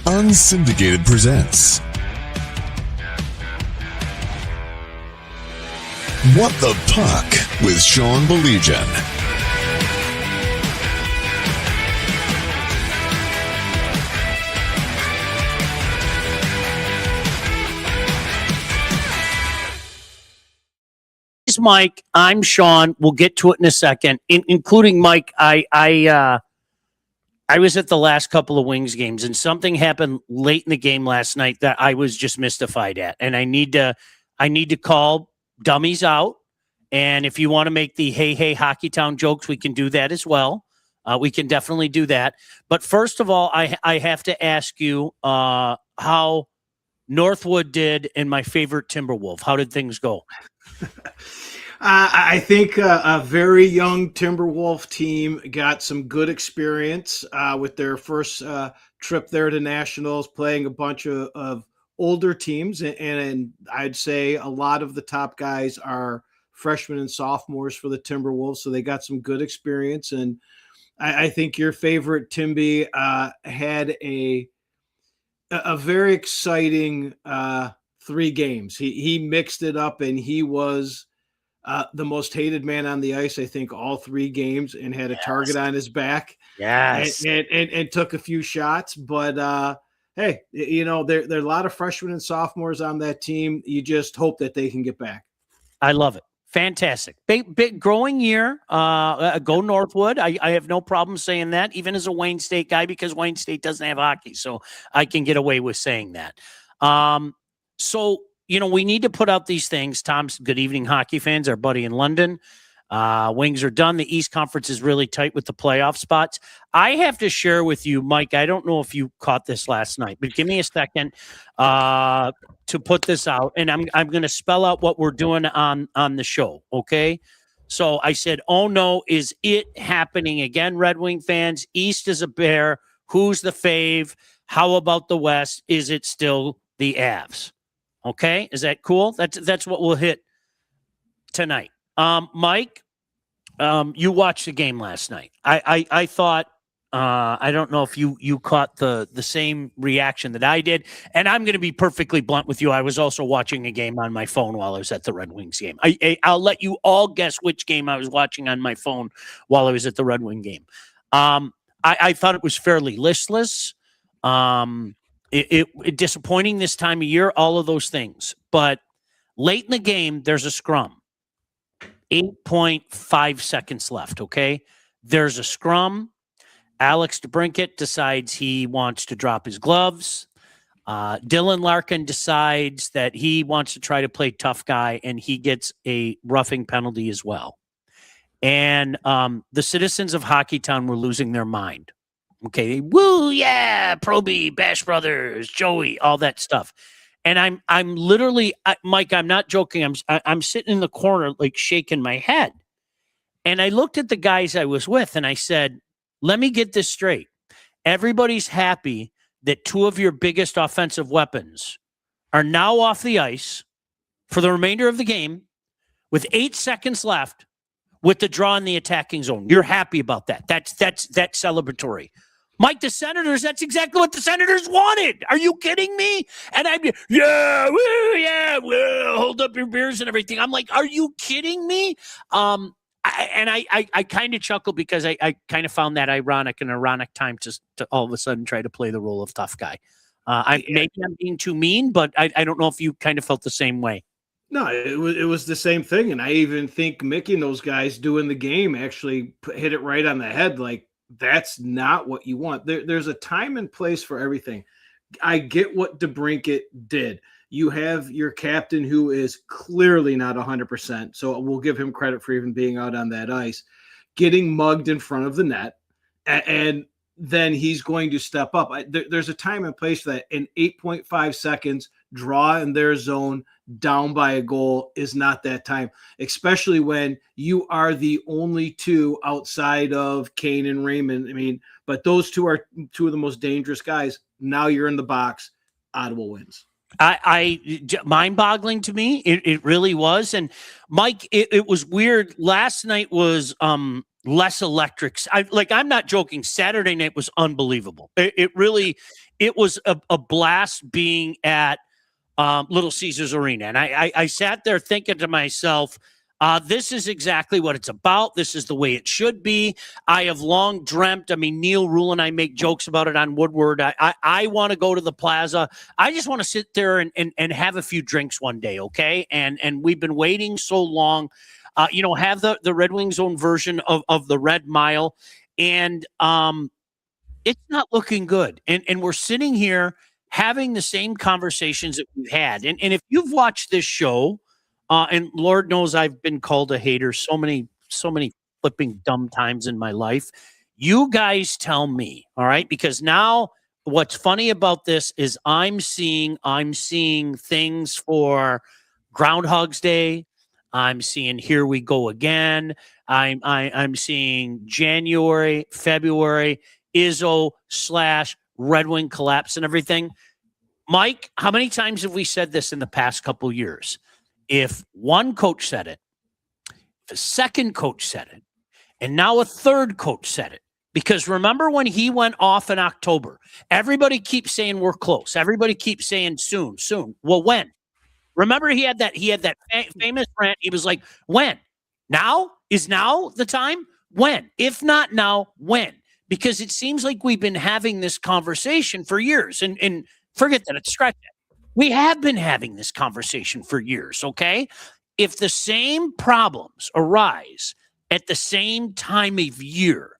Unsyndicated presents What the Puck with Sean Baligian. Mike, I'm Sean. We'll get to it in a second. Including Mike, I was at the last couple of Wings games, and something happened late in the game last night that I was just mystified at. And I need to call dummies out. And if you want to make the hey Hockey Town jokes, we can do that as well. We can definitely do that. But first of all, I have to ask you how Northwood did in my favorite Timberwolf. How did things go? I think a very young Timberwolf team got some good experience with their first trip there to Nationals, playing a bunch of older teams. And I'd say a lot of the top guys are freshmen and sophomores for the Timberwolves, so they got some good experience. And I think your favorite Timby had a very exciting 3 games. He mixed it up, and he was the most hated man on the ice, I think, all 3 games, and had a target on his back. Yes. And took a few shots. But hey, you know, there are a lot of freshmen and sophomores on that team. You just hope that they can get back. I love it. Fantastic. Big growing year. Go Northwood. I have no problem saying that, even as a Wayne State guy, because Wayne State doesn't have hockey. So I can get away with saying that. So, you know, we need to put out these things. Tom's good evening, hockey fans, our buddy in London. Wings are done. The East Conference is really tight with the playoff spots. I have to share with you, Mike, I don't know if you caught this last night, but give me a second to put this out. And I'm going to spell out what we're doing on the show, okay? So I said, oh no, is it happening again, Red Wing fans? East is a bear. Who's the fave? How about the West? Is it still the Avs? Okay, is that cool? That's what we'll hit tonight. Mike, you watched the game last night. I thought, I don't know if you caught the same reaction that I did. And I'm going to be perfectly blunt with you. I was also watching a game on my phone while I was at the Red Wings game. I'll let you all guess which game I was watching on my phone while I was at the Red Wing game. I thought it was fairly listless. It disappointing this time of year, all of those things. But late in the game, there's a scrum. 8.5 seconds left, okay? There's a scrum. Alex DeBrincat decides he wants to drop his gloves. Dylan Larkin decides that he wants to try to play tough guy, and he gets a roughing penalty as well. And the citizens of Hockeytown were losing their mind. Okay, woo, yeah, Proby, Bash Brothers, Joey, all that stuff. And I'm literally, Mike, I'm not joking. I'm sitting in the corner, like shaking my head. And I looked at the guys I was with, and I said, let me get this straight. Everybody's happy that 2 of your biggest offensive weapons are now off the ice for the remainder of the game with 8 seconds left with the draw in the attacking zone. You're happy about that. That's celebratory. Mike, the Senators, that's exactly what the Senators wanted. Are you kidding me? And I'm, hold up your beers and everything. I'm like, are you kidding me? I kind of chuckle because I kind of found that an ironic time to all of a sudden try to play the role of tough guy. Maybe I'm being too mean, but I don't know if you kind of felt the same way. No, it was the same thing. And I even think Mickey and those guys doing the game actually hit it right on the head. Like, that's not what you want. There's a time and place for everything. I get what DeBrincat did. You have your captain who is clearly not 100%, so we'll give him credit for even being out on that ice, getting mugged in front of the net, and then he's going to step up. There's a time and place for that. In 8.5 seconds, draw in their zone, down by a goal is not that time, especially when you are the only 2 outside of Kane and Raymond. I mean, but those 2 are 2 of the most dangerous guys. Now you're in the box. Ottawa wins. Mind-boggling to me. It really was. And Mike, it was weird. Last night was less electric. I'm not joking. Saturday night was unbelievable. It really it was a blast being at Little Caesars Arena. And I sat there thinking to myself, this is exactly what it's about. This is the way it should be. I have long dreamt. I mean, Neil Rule and I make jokes about it on Woodward. I want to go to the plaza. I just want to sit there and have a few drinks one day, okay? And we've been waiting so long. Have the Red Wings' own version of the Red Mile. And it's not looking good. And we're sitting here having the same conversations that we've had. And if you've watched this show, and Lord knows I've been called a hater so many flipping dumb times in my life, you guys tell me, all right? Because now what's funny about this is I'm seeing things for Groundhog's Day. I'm seeing Here We Go Again. I'm seeing January, February, Izzo / Red Wing collapse and everything. Mike, how many times have we said this in the past couple years? If one coach said it, if a second coach said it, and now a third coach said it, because remember when he went off in October, everybody keeps saying we're close. Everybody keeps saying soon. Well, when? Remember he had that famous rant. He was like, when? Now? Is now the time? When? If not now, when? Because it seems like we've been having this conversation for years. And forget that, it's scratch that. We have been having this conversation for years, okay? If the same problems arise at the same time of year,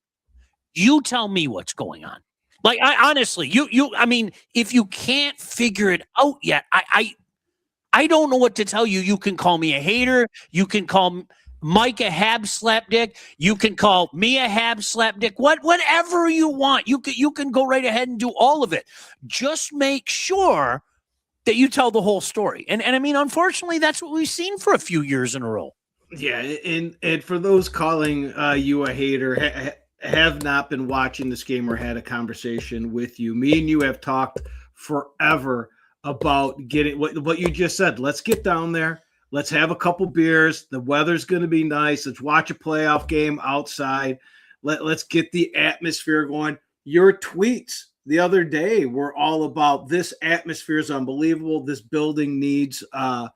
you tell me what's going on. Like, I honestly, I mean, if you can't figure it out yet, I don't know what to tell you. You can call me a hater. You can call Mike a hab slapdick. You can call me a hab slapdick. Whatever you want. You can go right ahead and do all of it. Just make sure that you tell the whole story. And I mean, unfortunately, that's what we've seen for a few years in a row. Yeah, and for those calling you a hater, have not been watching this game or had a conversation with you. Me and you have talked forever about getting what you just said. Let's get down there. Let's have a couple beers. The weather's going to be nice. Let's watch a playoff game outside. Let's get the atmosphere going. Your tweets the other day were all about this atmosphere is unbelievable. This building needs a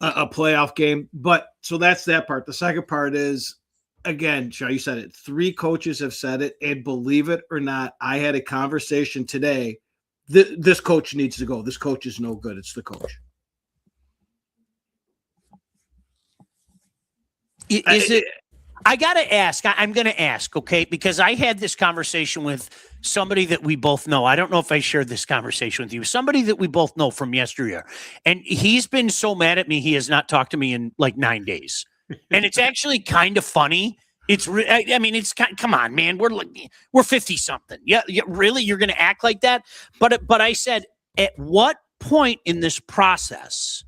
playoff game. But so that's that part. The second part is, again, Shaw, you said it. 3 coaches have said it, and believe it or not, I had a conversation today. This coach needs to go. This coach is no good. It's the coach. I got to ask. I'm going to ask, okay? Because I had this conversation with somebody that we both know. I don't know if I shared this conversation with you. Somebody that we both know from yesteryear. And he's been so mad at me, he has not talked to me in like 9 days. And it's actually kind of funny. I mean, it's come on, man. We're 50 something. Yeah, really? You're going to act like that? But I said, at what point in this process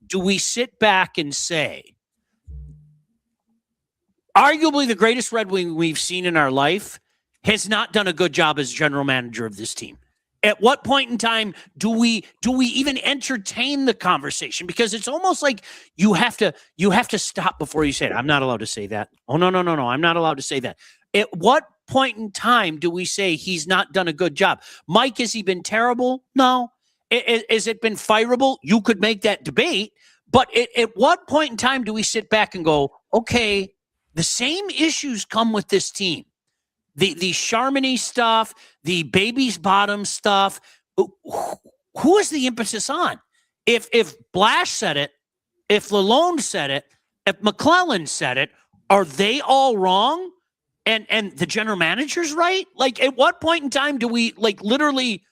do we sit back and say, arguably the greatest Red Wing we've seen in our life has not done a good job as general manager of this team? At what point in time do we even entertain the conversation? Because it's almost like you have to stop before you say it. I'm not allowed to say that. Oh, no. I'm not allowed to say that. At what point in time do we say he's not done a good job? Mike, has he been terrible? No. Has it been fireable? You could make that debate. But at what point in time do we sit back and go, okay, the same issues come with this team? The Charmony stuff, the baby's bottom stuff. Who is the impetus on? If Blash said it, if Lalonde said it, if McClellan said it, are they all wrong? And the general manager's right? Like, at what point in time do we literally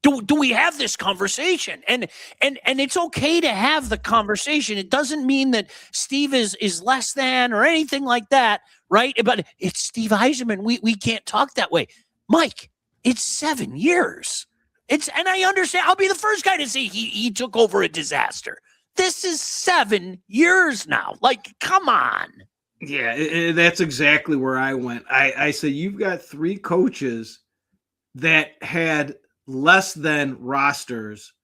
do we have this conversation? And it's okay to have the conversation. It doesn't mean that Steve is less than or anything like that, right? But it's Steve Yzer-man. We can't talk that way. Mike, it's 7 years. And I understand. I'll be the first guy to say he took over a disaster. This is 7 years now. Like, come on. Yeah, that's exactly where I went. I said, you've got 3 coaches that had less than rosters.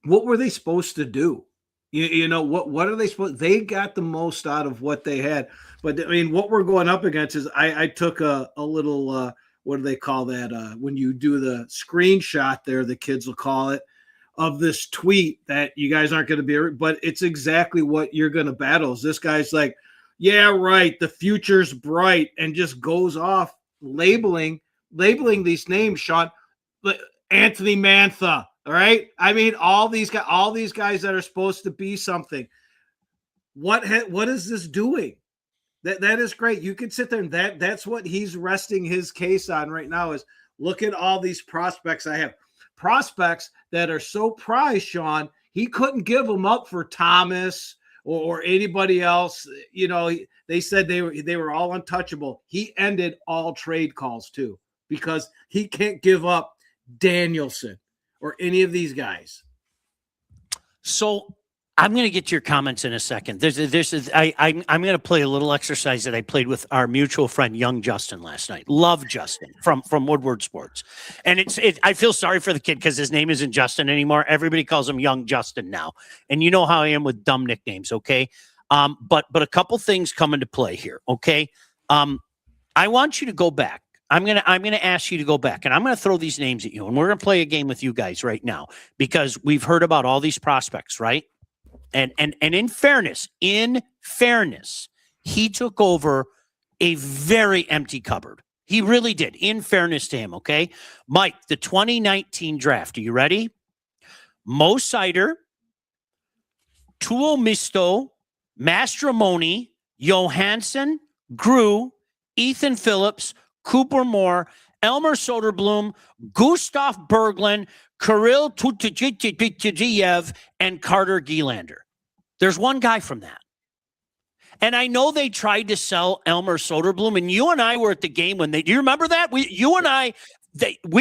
What were they supposed to do? You know, what are they supposed? They got the most out of what they had. But I mean, what we're going up against is I took a little what do they call that? When you do the screenshot there, the kids will call it, of this tweet that you guys aren't going to be, but it's exactly what you're going to battle. Is this guy's like, yeah, right, the future's bright, and just goes off labeling these names, Sean. Anthony Mantha, all right? I mean, all these guys that are supposed to be something. What is this doing? That is great. You can sit there and that's what he's resting his case on right now is look at all these prospects I have. Prospects that are so prized, Sean, he couldn't give them up for Thomas or anybody else. You know, they said they were all untouchable. He ended all trade calls too because he can't give up Danielson or any of these guys. So I'm going to get to your comments in a second. I'm going to play a little exercise that I played with our mutual friend, young Justin, last night. Love Justin from Woodward Sports. And I feel sorry for the kid because his name isn't Justin anymore. Everybody calls him young Justin now. And you know how I am with dumb nicknames. Okay. But a couple things come into play here. Okay. I want you to go back. I'm gonna ask you to go back, and I'm gonna throw these names at you, and we're gonna play a game with you guys right now because we've heard about all these prospects, right? And in fairness, he took over a very empty cupboard. He really did. In fairness to him, okay, Mike, the 2019 draft. Are you ready? Mo Sider, Tuomisto, Mastromoni, Johansson, Grew, Ethan Phillips, Cooper Moore, Elmer Soderblom, Gustav Berglund, Kirill Tutujiev, and Carter Gielander. There's one guy from that. And I know they tried to sell Elmer Soderblom, and you and I were at the game when do you remember that? We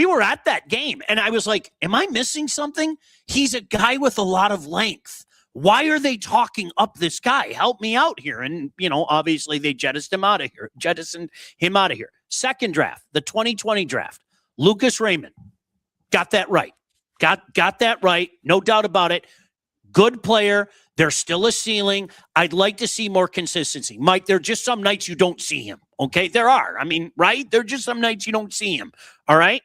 were at that game, and I was like, am I missing something? He's a guy with a lot of length. Why are they talking up this guy? Help me out here. And, obviously they jettisoned him out of here. Second draft, the 2020 draft, Lucas Raymond. Got that right. Got that right. No doubt about it. Good player. There's still a ceiling. I'd like to see more consistency. Mike, there are just some nights you don't see him. Okay, there are. I mean, right? There are just some nights you don't see him. All right?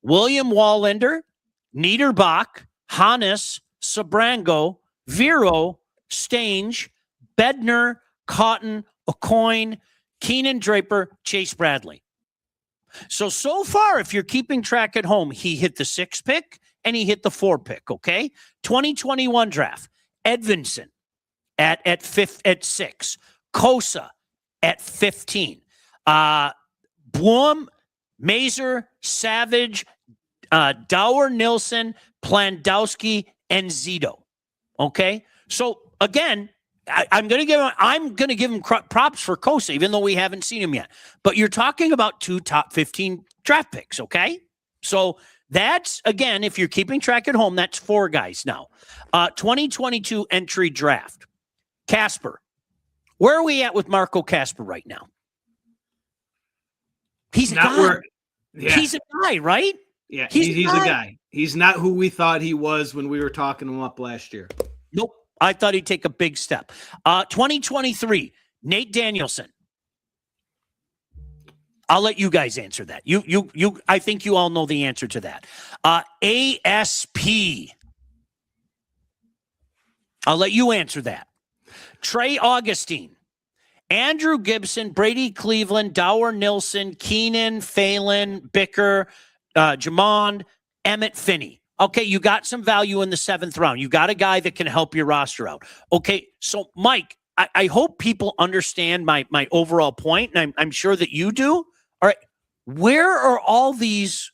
William Wallender, Niederbach, Hannes, Sabrango, Vero, Stange, Bednar, Cotton, Aucoin, Keenan Draper, Chase Bradley. So far, if you're keeping track at home, he hit the 6 pick and he hit the 4 pick, okay? 2021 draft, Edvinson at 6, Kosa at 15, Blum, Mazer, Savage, Dower, Nilsson, Plandowski, and Zito. Okay, so again, I'm going to give him props for Kosa, even though we haven't seen him yet. But you're talking about 2 top 15 draft picks. Okay, so that's, again, if you're keeping track at home, that's 4 guys now. 2022 entry draft, Casper. Where are we at with Marco Casper right now? He's a guy. He's a guy, right? Yeah, he's a guy. He's not who we thought he was when we were talking him up last year. Nope. I thought he'd take a big step. 2023, Nate Danielson. I'll let you guys answer that. I think you all know the answer to that. ASP. I'll let you answer that. Trey Augustine, Andrew Gibson, Brady Cleveland, Dower Nilsson, Keenan, Phelan, Bicker, Jamond, Emmett Finney. Okay, you got some value in the 7th round. You got a guy that can help your roster out. Okay, so Mike, I hope people understand my overall point, and I'm sure that you do. All right, where are all these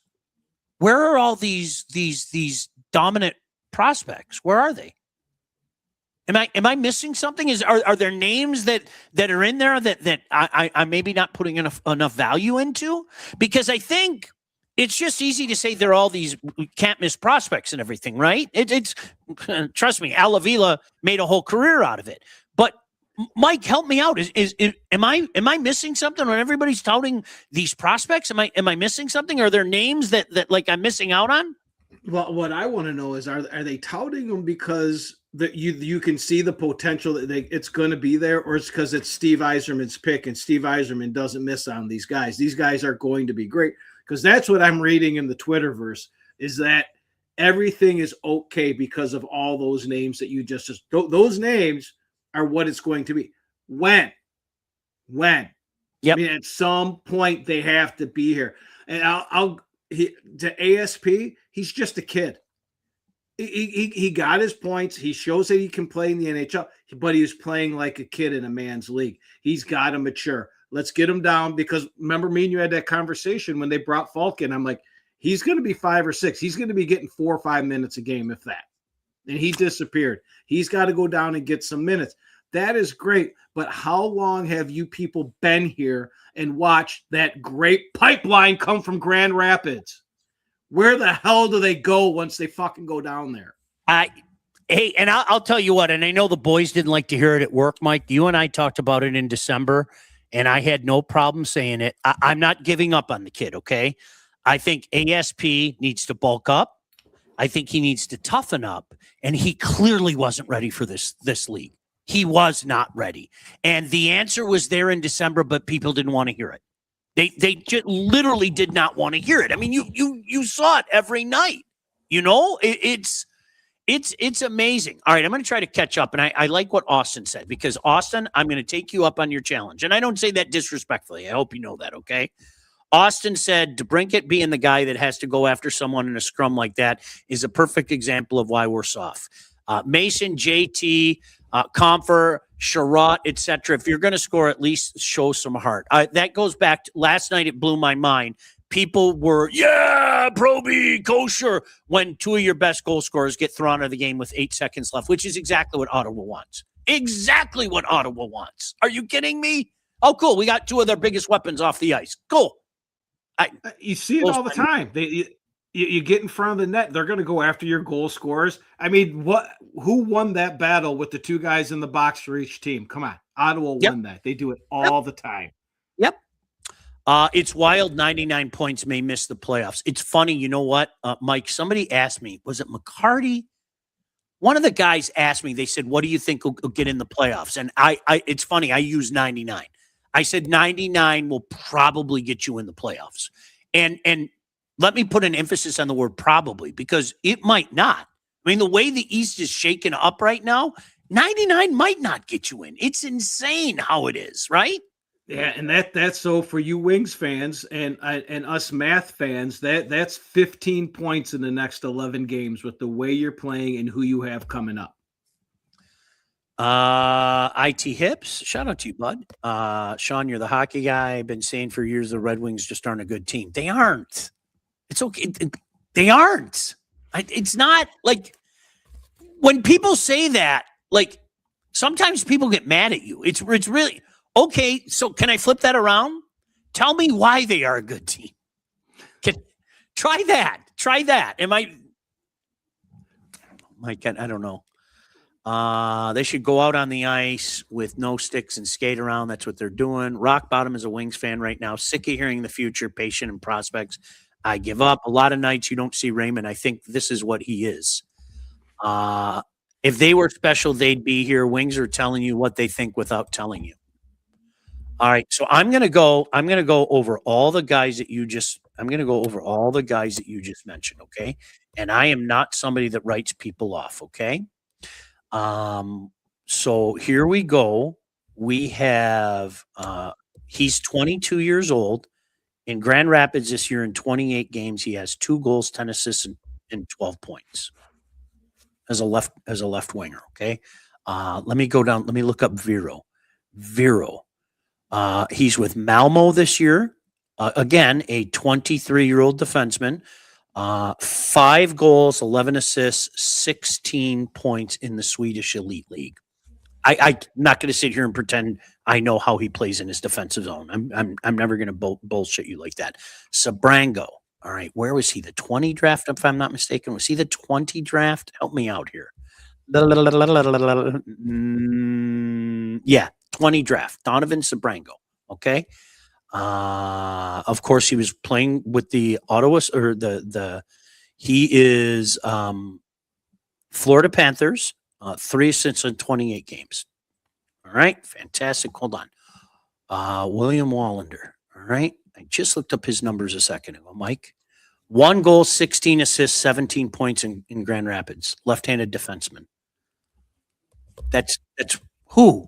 dominant prospects? Where are they? Am I missing something? Are there names that are in there that I'm maybe not putting enough value into? Because I think it's just easy to say they're all these can't miss prospects and everything, right? It's trust me, Al Avila made a whole career out of it. But Mike, help me out. Am I missing something when everybody's touting these prospects? Am I missing something? Are there names that like I'm missing out on? Well, what I want to know is are they touting them because that you can see the potential that it's going to be there, or it's because it's Steve Yzerman's pick and Steve Yzerman doesn't miss on these guys. These guys are going to be great, because that's what I'm reading in the Twitterverse, is that everything is okay because of all those names that you just those names are what it's going to be. When? Yep. I mean, at some point they have to be here. And to ASP, he's just a kid. He got his points. He shows that he can play in the NHL, but he's playing like a kid in a man's league. He's got to mature. Let's get him down, because remember, me and you had that conversation when they brought Falk in. I'm like, he's going to be 5 or 6. He's going to be getting 4 or 5 minutes a game, if that. And he disappeared. He's got to go down and get some minutes. That is great. But how long have you people been here and watched that great pipeline come from Grand Rapids? Where the hell do they go once they fucking go down there? Hey, and I'll tell you what, and I know the boys didn't like to hear it at work, Mike. You and I talked about it in December, and I had no problem saying it. I'm not giving up on the kid, okay? I think ASP needs to bulk up. I think he needs to toughen up, and he clearly wasn't ready for this league. He was not ready. And the answer was there in December, but people didn't want to hear it. They just literally did not want to hear it. I mean, you saw it every night. You know, it's amazing. All right, I'm going to try to catch up, and I like what Austin said, because Austin, I'm going to take you up on your challenge, and I don't say that disrespectfully. I hope you know that. Okay. Austin said DeBrincat being the guy that has to go after someone in a scrum like that is a perfect example of why we're soft. Mason, JT, Comfer, Sherratt, etc. If you're going to score, at least show some heart. That goes back to last night. It blew my mind. People were, Proby, kosher, when 2 of your best goal scorers get thrown out of the game with 8 seconds left, which is exactly what Ottawa wants. Exactly what Ottawa wants. Are you kidding me? Oh, cool. We got 2 of their biggest weapons off the ice. Cool. You see it all the time. You get in front of the net, they're going to go after your goal scorers. I mean, who won that battle with the 2 guys in the box for each team? Come on. Ottawa won that. They do it all the time. Yep. It's wild. 99 points may miss the playoffs. It's funny. You know what, Mike? Somebody asked me, was it McCarty? One of the guys asked me, they said, what do you think will get in the playoffs? And it's funny. I use 99. I said 99 will probably get you in the playoffs. And let me put an emphasis on the word probably, because it might not. I mean, the way the East is shaken up right now, 99 might not get you in. It's insane how it is, right? Yeah, and that's so for you Wings fans and us math fans, that's 15 points in the next 11 games with the way you're playing and who you have coming up. IT Hips, shout out to you, bud. Sean, you're the hockey guy. I've been saying for years the Red Wings just aren't a good team. They aren't. It's okay. They aren't. It's not like when people say that, like sometimes people get mad at you. It's really okay. So can I flip that around? Tell me why they are a good team. Try that. Mike, I don't know. They should go out on the ice with no sticks and skate around. That's what they're doing. Rock bottom is a Wings fan right now. Sick of hearing the future, patient, and prospects. I give up. A lot of nights you don't see Raymond. I think this is what he is. If they were special, they'd be here. Wings are telling you what they think without telling you. All right, so I'm gonna go over all the guys that you just mentioned, okay? And I am not somebody that writes people off, okay? So here we go. We have he's 22 years old. In Grand Rapids this year in 28 games, he has 2 goals, 10 assists, and 12 points as a left winger. Okay. Let me go down. Let me look up Vero. He's with Malmo this year. Again, a 23-year-old defenseman. 5 goals, 11 assists, 16 points in the Swedish Elite League. I'm not going to sit here and pretend I know how he plays in his defensive zone. I'm never going to bullshit you like that. Sabrango. All right. Where was he? The 20 draft, if I'm not mistaken. Was he the 20 draft? Help me out here. Yeah. 20 draft. Donovan Sabrango. Okay. Of course, he was playing with the Ottawa, or he is Florida Panthers, 3 assists in 28 games. All right, fantastic. Hold on. William Wallander. All right, I just looked up his numbers a second ago, Mike. 1 goal, 16 assists, 17 points in Grand Rapids. Left-handed defenseman. That's who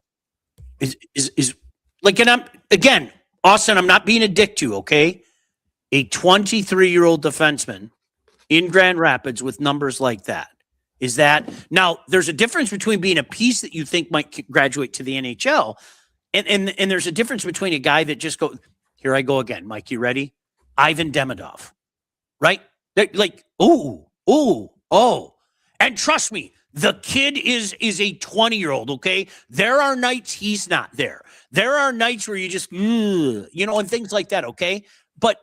is like, and I'm again, Austin, I'm not being a dick to you, okay? A 23-year-old defenseman in Grand Rapids with numbers like that. Is that now there's a difference between being a piece that you think might graduate to the NHL, and there's a difference between a guy that just here I go again. Mike, you ready? Ivan Demidov, right? Like, oh. And trust me, the kid is a 20-year-old, okay? There are nights he's not there. There are nights where you just, and things like that, okay? But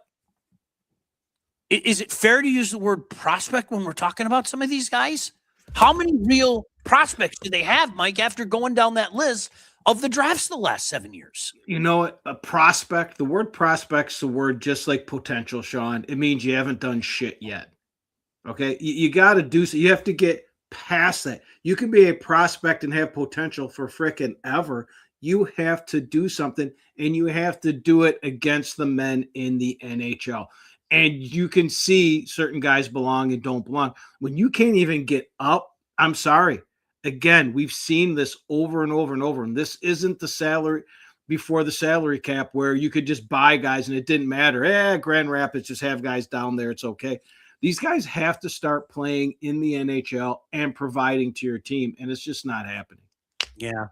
is it fair to use the word prospect when we're talking about some of these guys? How many real prospects do they have, Mike, after going down that list of the drafts the last 7 years? You know, a prospect, the word prospect's the word just like potential, Sean. It means you haven't done shit yet. Okay? You got to do so. You have to get past that. You can be a prospect and have potential for frickin' ever. You have to do something, and you have to do it against the men in the NHL. And you can see certain guys belong and don't belong. When you can't even get up, I'm sorry. Again, we've seen this over and over and over. And this isn't the salary before the salary cap where you could just buy guys and it didn't matter. Grand Rapids, just have guys down there. It's okay. These guys have to start playing in the NHL and providing to your team. And it's just not happening. Yeah.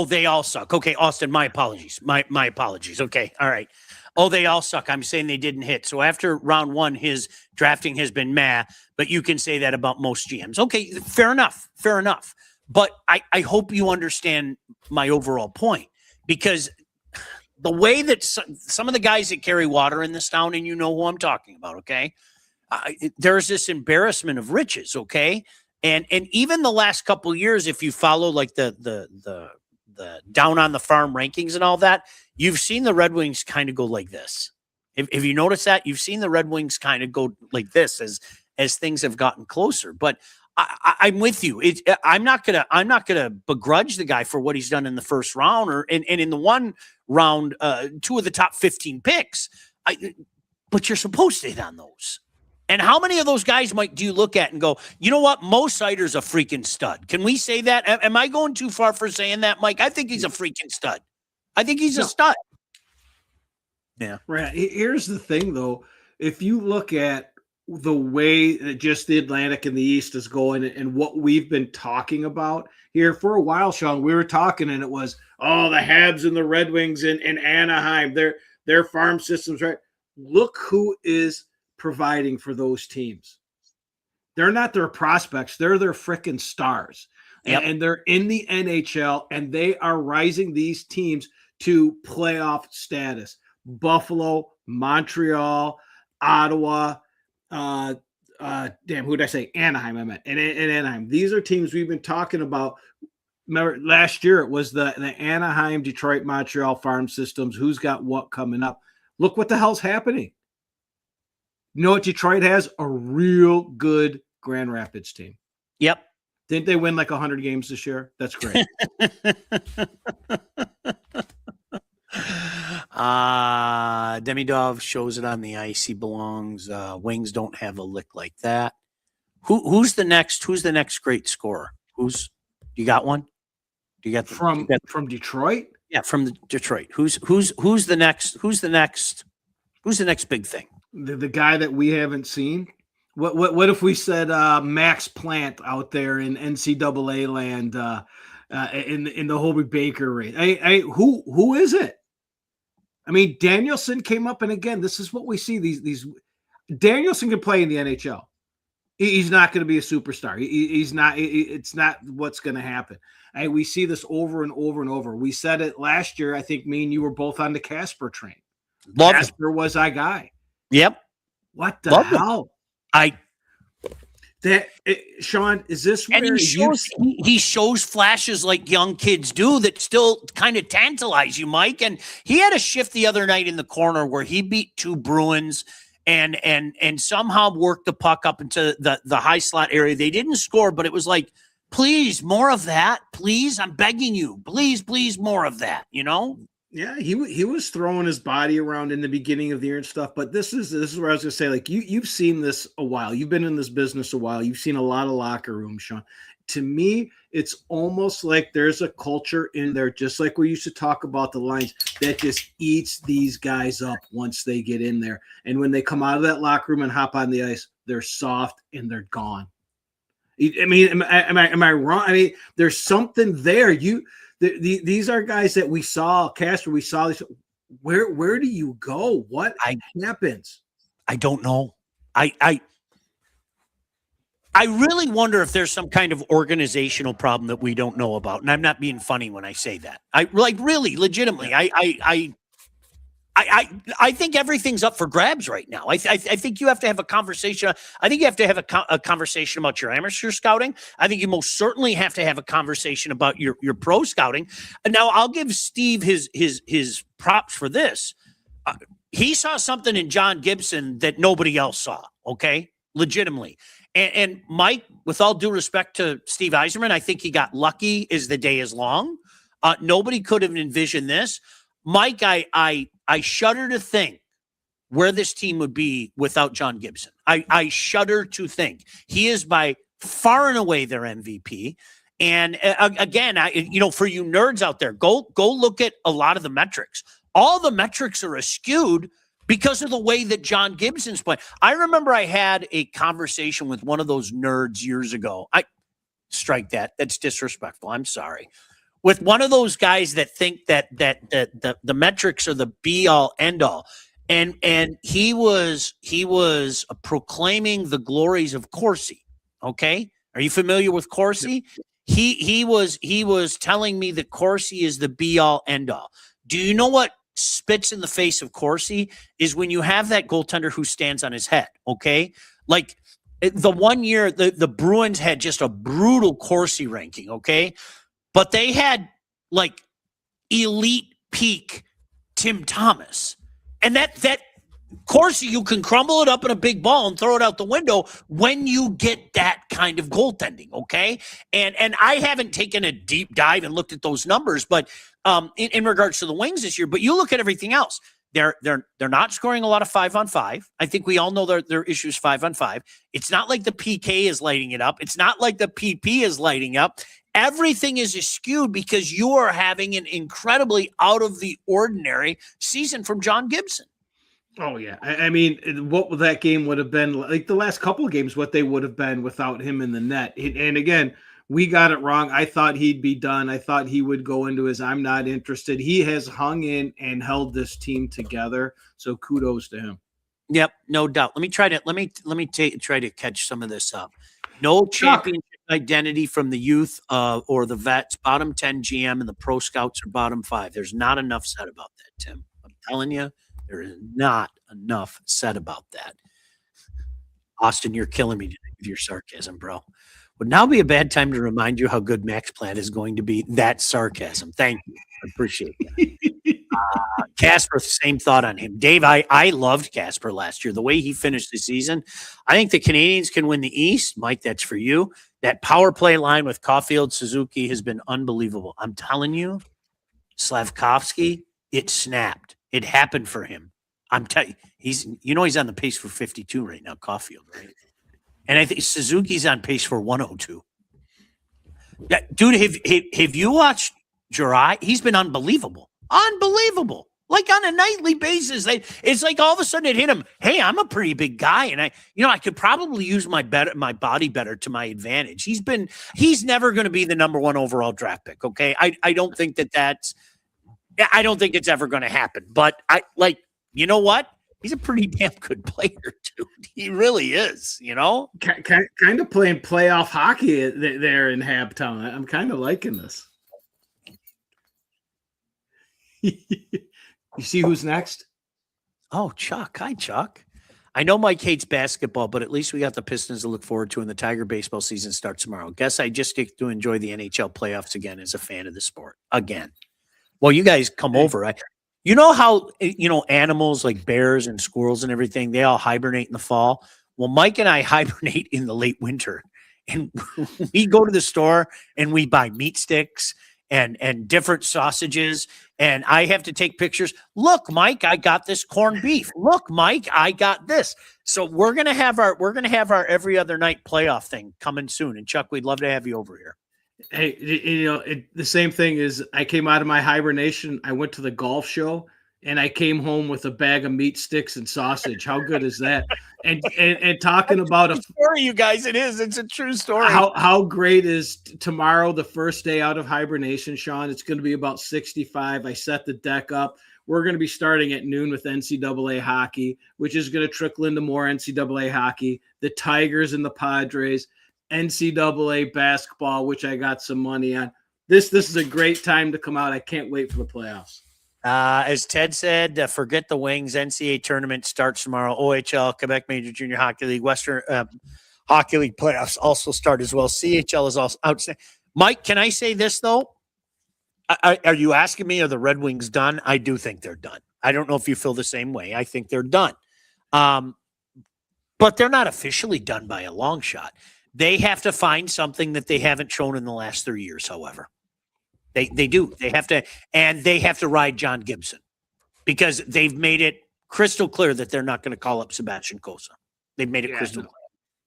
They all suck. Okay, Austin, my apologies. My apologies. Okay, all right. They all suck. I'm saying they didn't hit. So after round 1, his drafting has been meh, but you can say that about most GMs. Okay, fair enough. But I hope you understand my overall point, because the way that some of the guys that carry water in this town, and you know who I'm talking about, okay? There's this embarrassment of riches, okay? And even the last couple of years, if you follow like the down on the farm rankings and all that, you've seen the Red Wings kind of go like this. If you notice that, you've seen the Red Wings kind of go like this as things have gotten closer. But I'm with you. I'm not gonna begrudge the guy for what he's done in the first round and in the one round, 2 of the top 15 picks. But you're supposed to hit on those. And how many of those guys, Mike, do you look at and go, you know what? Mo Seider's a freaking stud. Can we say that? Am I going too far for saying that, Mike? I think he's a freaking stud. I think he's a stud. Yeah. Right. Here's the thing, though. If you look at the way that just the Atlantic and the East is going and what we've been talking about here for a while, Sean, we were talking and it was, the Habs and the Red Wings in Anaheim, their farm systems, right? Look who is providing for those teams. They're not their prospects. They're their freaking stars. Yep. And they're in the NHL and they are rising these teams to playoff status. Buffalo, Montreal, Ottawa, who did I say? Anaheim, I meant. And Anaheim. These are teams we've been talking about. Remember, last year it was the Anaheim, Detroit, Montreal farm systems. Who's got what coming up? Look what the hell's happening. You know what Detroit has? A real good Grand Rapids team. Yep. Didn't they win like 100 games this year? That's great. Demidov shows it on the ice. He belongs. Wings don't have a lick like that. Who's the next great scorer? You got one? Do you got from Detroit? Yeah, from Detroit. Who's the next big thing? The guy that we haven't seen. What if we said Max Plant out there in NCAA land in the Hobie Baker race? Who is it? I mean, Danielson came up, and again, this is what we see. These Danielson can play in the NHL. He's not going to be a superstar. He's not. It's not what's going to happen. We see this over and over and over. We said it last year. I think me and you were both on the Casper train. Casper was our guy. Yep. What the hell? Sean, is this where he shows flashes like young kids do that still kind of tantalize you, Mike? And he had a shift the other night in the corner where he beat 2 Bruins and somehow worked the puck up into the high slot area. They didn't score, but it was like, please, more of that. Please, I'm begging you. Please, more of that, you know? Yeah, he was throwing his body around in the beginning of the year and stuff, but this is where I was gonna say, like, you've seen this a while. You've been in this business a while. You've seen a lot of locker rooms, Sean. To me, it's almost like there's a culture in there, just like we used to talk about the lines, that just eats these guys up once they get in there. And when they come out of that locker room and hop on the ice, they're soft and they're gone. I mean, am I wrong? I mean, there's something there. These are guys that we saw, Casper. We saw this. Where do you go? What happens? I don't know. I really wonder if there's some kind of organizational problem that we don't know about. And I'm not being funny when I say that. I like really legitimately. I think everything's up for grabs right now. I think you have to have a conversation. I think you have to have a conversation about your amateur scouting. I think you most certainly have to have a conversation about your pro scouting. And now I'll give Steve his props for this. He saw something in John Gibson that nobody else saw. Okay, legitimately. And Mike, with all due respect to Steve Yzerman, I think he got lucky as the day is long. Nobody could have envisioned this. Mike, I shudder to think where this team would be without John Gibson. I shudder to think. He is by far and away their MVP. And again, for you nerds out there, go look at a lot of the metrics. All the metrics are skewed because of the way that John Gibson's playing. I remember I had a conversation with one of those nerds years ago. Strike that. That's disrespectful. I'm sorry. With one of those guys that think that the metrics are the be all end all. And he was proclaiming the glories of Corsi. Okay. Are you familiar with Corsi? He was telling me that Corsi is the be all end all. Do you know what spits in the face of Corsi is when you have that goaltender who stands on his head? Okay. Like the one year the Bruins had just a brutal Corsi ranking. Okay. But they had like elite peak Tim Thomas. And that Corsi, you can crumble it up in a big ball and throw it out the window when you get that kind of goaltending, okay? And I haven't taken a deep dive and looked at those numbers, but in regards to the Wings this year, but you look at everything else. They're not scoring a lot of 5-on-5. I think we all know their issues 5-on-5. It's not like the PK is lighting it up. It's not like the PP is lighting up. Everything is skewed because you are having an incredibly out of the ordinary season from John Gibson. Oh, yeah. I mean, what that game would have been, like the last couple of games, what they would have been without him in the net. And again, we got it wrong. I thought he'd be done. I thought he would go into his I'm not interested. He has hung in and held this team together. So kudos to him. Yep, no doubt. Let me try to catch some of this up. No championship identity from the youth or the vets. Bottom 10 GM and the pro scouts are bottom 5. There's not enough said about that, Tim. I'm telling you, there is not enough said about that. Austin, you're killing me today with your sarcasm, bro. Would now be a bad time to remind you how good Max Plant is going to be. That sarcasm. Thank you. I appreciate that. Casper, same thought on him. Dave, I loved Casper last year. The way he finished the season. I think the Canadians can win the East. Mike, that's for you. That power play line with Caulfield, Suzuki has been unbelievable. I'm telling you, Slavkovsky, it snapped. It happened for him. I'm telling you, he's on the pace for 52 right now, Caulfield, right? And I think Suzuki's on pace for 102. Yeah, dude, have you watched Jirai? He's been unbelievable. Unbelievable. Like on a nightly basis. It's like all of a sudden it hit him. Hey, I'm a pretty big guy. And I could probably use my body better to my advantage. He's never going to be the number 1 overall draft pick. Okay. I don't think I don't think it's ever going to happen. But you know what? He's a pretty damn good player, dude. He really is, Kind of playing playoff hockey there in Habtown. I'm kind of liking this. You see who's next? Oh, Chuck. Hi, Chuck. I know Mike hates basketball, but at least we got the Pistons to look forward to, and the Tiger baseball season starts tomorrow. Guess I just get to enjoy the NHL playoffs again as a fan of the sport. Again. Well, you guys come over. You know how, animals like bears and squirrels and everything, they all hibernate in the fall. Well, Mike and I hibernate in the late winter, and we go to the store and we buy meat sticks and different sausages. And I have to take pictures. Look, Mike, I got this corned beef. Look, Mike, I got this. So we're gonna have our every other night playoff thing coming soon. And Chuck, we'd love to have you over here. Hey, the same thing is I came out of my hibernation. I went to the golf show and I came home with a bag of meat sticks and sausage. How good is that? And talking about a story, you guys, it is. It's a true story. How great is tomorrow, the first day out of hibernation, Sean? It's going to be about 65. I set the deck up. We're going to be starting at noon with NCAA hockey, which is going to trickle into more NCAA hockey. The Tigers and the Padres. NCAA basketball, which I got some money on. This is a great time to come out. I can't wait for the playoffs. As Ted said, forget the Wings. NCAA tournament starts tomorrow. OHL, Quebec Major Junior Hockey League, Western Hockey League playoffs also start as well. CHL is also outstanding. Mike, can I say this, though? Are you asking me, are the Red Wings done? I do think they're done. I don't know if you feel the same way. I think they're done. But they're not officially done by a long shot. They have to find something that they haven't shown in the last 3 years, however. They do. They have to ride John Gibson because they've made it crystal clear that they're not going to call up Sebastian Cossa. They've made it crystal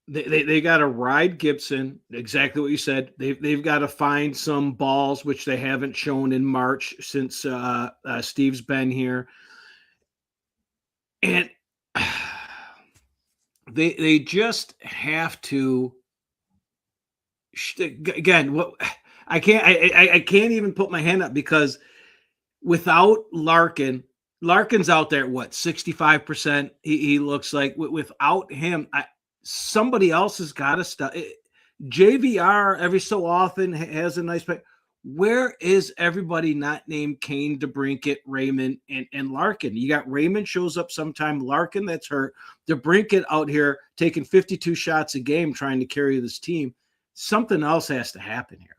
clear. They got to ride Gibson, exactly what you said. They've got to find some balls, which they haven't shown in March since Steve's been here. And they just have to. Again, what I can't even put my hand up because without Larkin's out there at what 65%. He looks like without him, somebody else has got to stop. JVR every so often has a nice play. Where is everybody not named Kane, DeBrincat, Raymond, and Larkin? You got Raymond shows up sometime. Larkin that's hurt. DeBrincat out here taking 52 shots a game trying to carry this team. Something else has to happen here.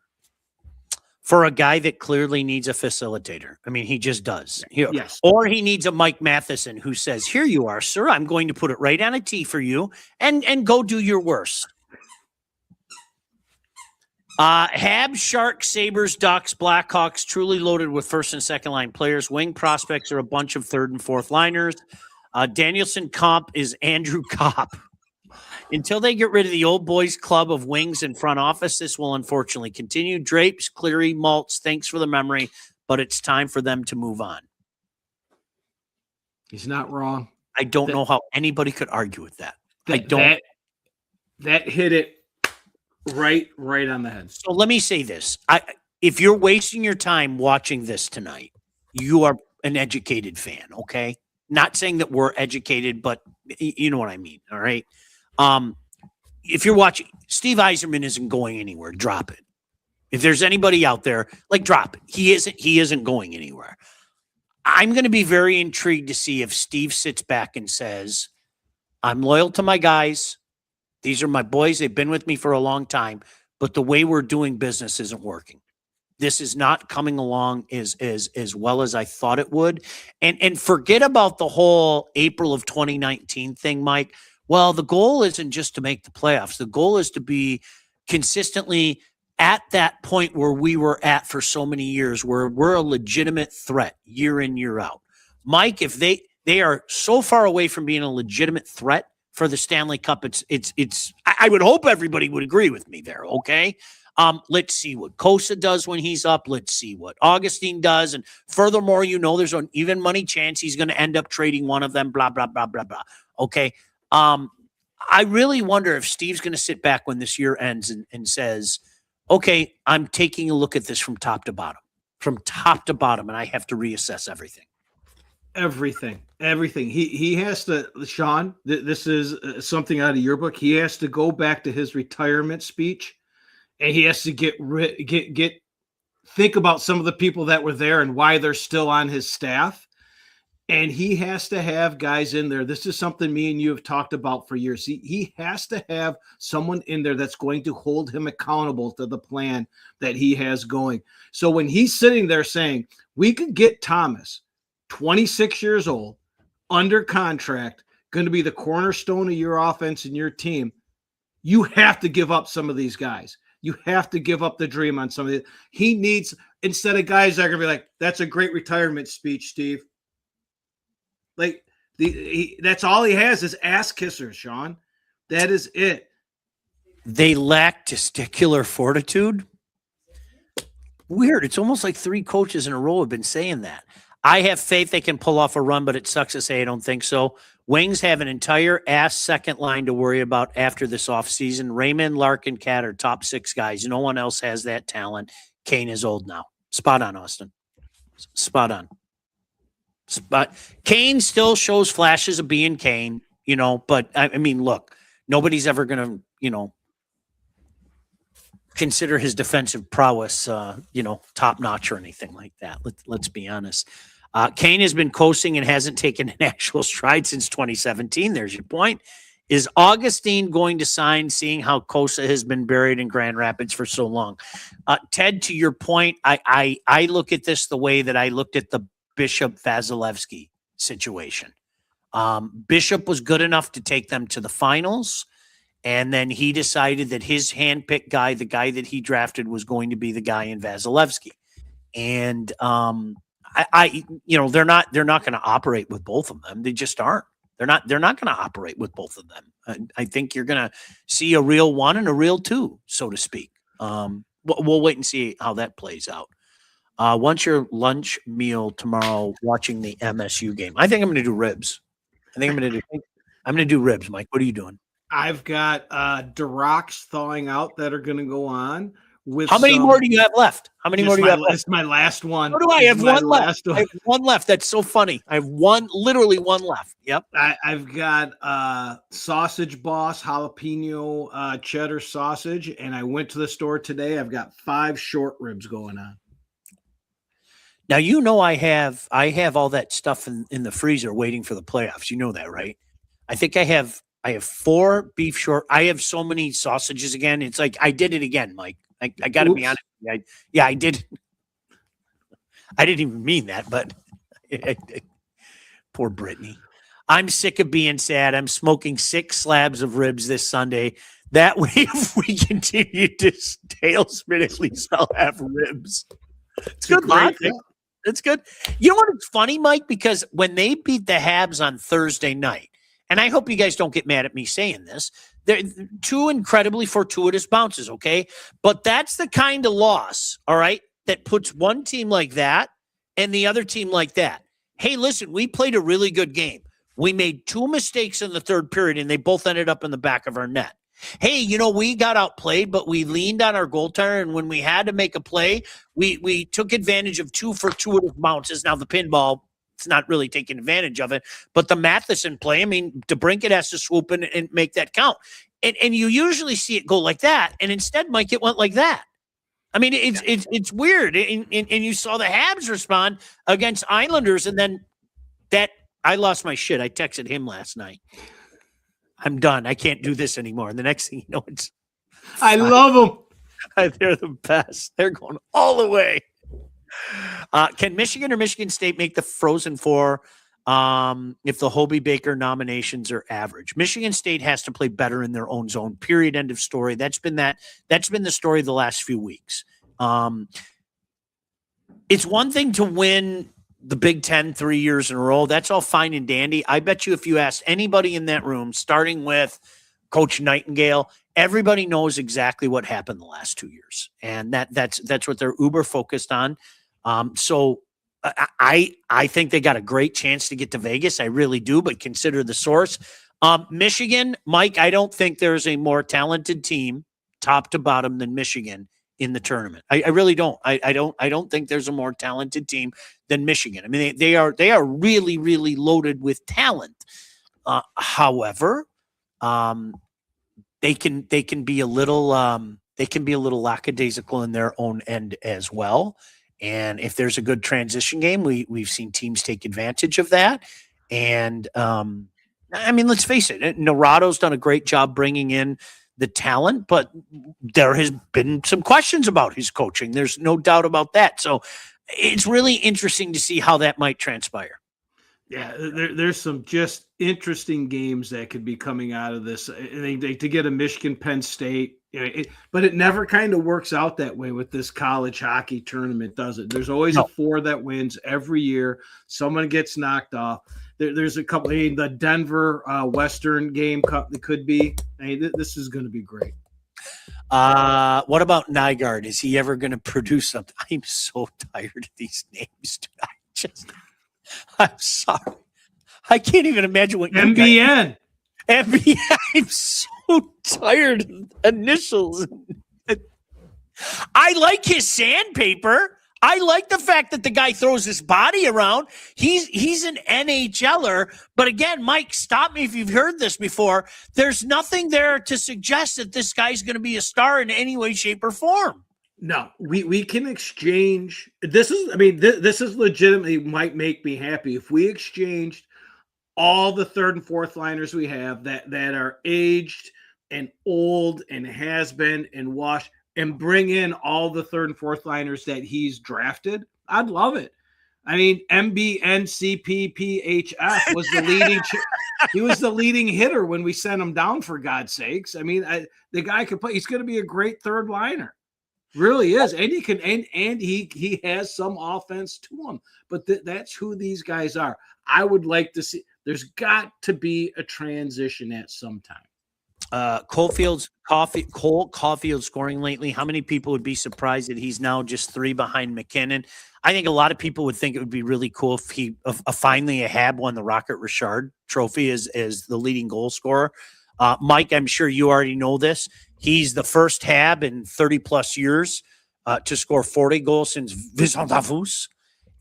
For a guy that clearly needs a facilitator. I mean, he just does. Yes. Or he needs a Mike Matheson who says, here you are, sir. I'm going to put it right on a tee for you and go do your worst. Habs, Sharks, Sabres, Ducks, Blackhawks, truly loaded with first and second line players. Wing prospects are a bunch of third and fourth liners. Danielson comp is Andrew Kopp. Until they get rid of the old boys club of wings in front office, this will unfortunately continue. Drapes, Cleary, Maltz, thanks for the memory, but it's time for them to move on. He's not wrong. I don't know how anybody could argue with that. That hit it right on the head. So let me say this. If you're wasting your time watching this tonight, you are an educated fan, okay? Not saying that we're educated, but you know what I mean, all right? If you're watching, Steve Yzerman isn't going anywhere. Drop it. If there's anybody out there, drop it. He isn't going anywhere. I'm going to be very intrigued to see if Steve sits back and says, I'm loyal to my guys. These are my boys. They've been with me for a long time, but the way we're doing business isn't working. This is not coming along as well as I thought it would. And forget about the whole April of 2019 thing, Mike. Well, the goal isn't just to make the playoffs. The goal is to be consistently at that point where we were at for so many years, where we're a legitimate threat year in, year out. Mike, if they are so far away from being a legitimate threat for the Stanley Cup, I would hope everybody would agree with me there, okay? Let's see what Cossa does when he's up. Let's see what Augustine does. And furthermore, there's an even money chance he's going to end up trading one of them, blah, blah, blah, blah, blah. Okay? I really wonder if Steve's going to sit back when this year ends and says, okay, I'm taking a look at this from top to bottom, and I have to reassess everything. Everything. He has to, Sean, this is something out of your book. He has to go back to his retirement speech and he has to think about some of the people that were there and why they're still on his staff. And he has to have guys in there. This is something me and you have talked about for years. He has to have someone in there that's going to hold him accountable to the plan that he has going. So when he's sitting there saying, we could get Thomas 26 years old, under contract, going to be the cornerstone of your offense and your team. You have to give up some of these guys. You have to give up the dream on some of these. He needs, instead of guys that are going to be like, that's a great retirement speech, Steve. Like, that's all he has is ass kissers, Sean. That is it. They lack testicular fortitude. Weird. It's almost like 3 coaches in a row have been saying that. I have faith they can pull off a run, but it sucks to say I don't think so. Wings have an entire ass second line to worry about after this offseason. Raymond, Larkin, Cat are top 6 guys. No one else has that talent. Kane is old now. Spot on, Austin. Spot on. Kane still shows flashes of being Kane, but I mean, look, nobody's ever going to, consider his defensive prowess, top notch or anything like that. Let's be honest. Kane has been coasting and hasn't taken an actual stride since 2017. There's your point. Is Augustine going to sign, seeing how Kosa has been buried in Grand Rapids for so long? Ted, to your point, I look at this the way that I looked at the Bishop Vasilevsky situation. Bishop was good enough to take them to the finals. And then he decided that his handpicked guy, the guy that he drafted, was going to be the guy in Vasilevsky. And they're not going to operate with both of them. They just aren't. They're not going to operate with both of them. I think you're going to see a real 1 and a real 2, so to speak. We'll wait and see how that plays out. Once your lunch meal tomorrow, watching the MSU game, I think I'm going to do ribs. I'm going to do ribs. Mike, what are you doing? I've got Durocs thawing out that are going to go on. With how many more do you have left? How many more do you have left? It's my last one. What do I have? One left. I have one left. That's so funny. I have literally one left. Yep. I've got Sausage Boss jalapeno cheddar sausage, and I went to the store today. I've got 5 short ribs going on. Now I have all that stuff in the freezer waiting for the playoffs. You know that, right? I think I have 4 beef short. I have so many sausages again. It's like I did it again, Mike. I got to be honest. I did. I didn't even mean that, but poor Brittany. I'm sick of being sad. I'm smoking 6 slabs of ribs this Sunday. That way, if we continue to tailspin, at least I'll have ribs. It's good logic. It's good. You know what? It's funny, Mike, because when they beat the Habs on Thursday night, and I hope you guys don't get mad at me saying this, they're 2 incredibly fortuitous bounces, okay? But that's the kind of loss, all right, that puts one team like that and the other team like that. Hey, listen, we played a really good game. We made 2 mistakes in the third period, and they both ended up in the back of our net. Hey, we got outplayed, but we leaned on our goaltender, and when we had to make a play, we took advantage of 2 fortuitous bounces. Now, the pinball, it's not really taking advantage of it, but the Matheson play, I mean, DeBrincat has to swoop in and make that count. And you usually see it go like that, and instead, Mike, it went like that. I mean, it's weird. And you saw the Habs respond against Islanders, and then I lost my shit. I texted him last night. I'm done. I can't do this anymore. And the next thing you know, I love them. They're the best. They're going all the way. Can Michigan or Michigan State make the Frozen Four if the Hobie Baker nominations are average? Michigan State has to play better in their own zone. Period. End of story. That's been the story of the last few weeks. It's one thing to win the Big Ten 3 years in a row. That's all fine and dandy. I bet you if you asked anybody in that room, starting with Coach Nightingale, everybody knows exactly what happened the last 2 years. And that's what they're uber focused on. So I think they got a great chance to get to Vegas. I really do, but consider the source. Michigan, Mike, I don't think there's a more talented team top to bottom than Michigan in the tournament. I really don't. I don't think there's a more talented team than Michigan. I mean, they are really, really loaded with talent. However, they can be a little lackadaisical in their own end as well. And if there's a good transition game, we've seen teams take advantage of that. And I mean, let's face it, Narado's done a great job bringing in the talent, but there has been some questions about his coaching. There's no doubt about that. So it's really interesting to see how that might transpire. Yeah, there's some just interesting games that could be coming out of this. To get a Michigan Penn State, but it never kind of works out that way with this college hockey tournament, does it? There's always a 4 that wins every year. Someone gets knocked off. There's a couple. The Denver Western game cup that could be. This is going to be great. What about Nygaard? Is he ever going to produce something? I'm so tired of these names. I'm sorry. I can't even imagine what MBN. MBN. I'm so tired of initials. I like his sandpaper. I like the fact that the guy throws his body around. He's an NHLer. But again, Mike, stop me if you've heard this before. There's nothing there to suggest that this guy's going to be a star in any way, shape, or form. No, we can exchange. This is legitimately might make me happy if we exchanged all the third and fourth liners we have that are aged and old and has been and washed, and bring in all the third and fourth liners that he's drafted. I'd love it. I mean, MBNCPPHF was the leading. He was the leading hitter when we sent him down. For God's sakes, I mean, the guy could play. He's going to be a great third liner. Really is, and he can, and he has some offense to him. But that's who these guys are. I would like to see. There's got to be a transition at some time. Cole Caulfield scoring lately. How many people would be surprised that he's now just 3 behind McKinnon? I think a lot of people would think it would be really cool if he finally Hab won the Rocket Richard Trophy as the leading goal scorer. Mike, I'm sure you already know this. He's the first Hab in 30 plus years to score 40 goals since Vincent Davos,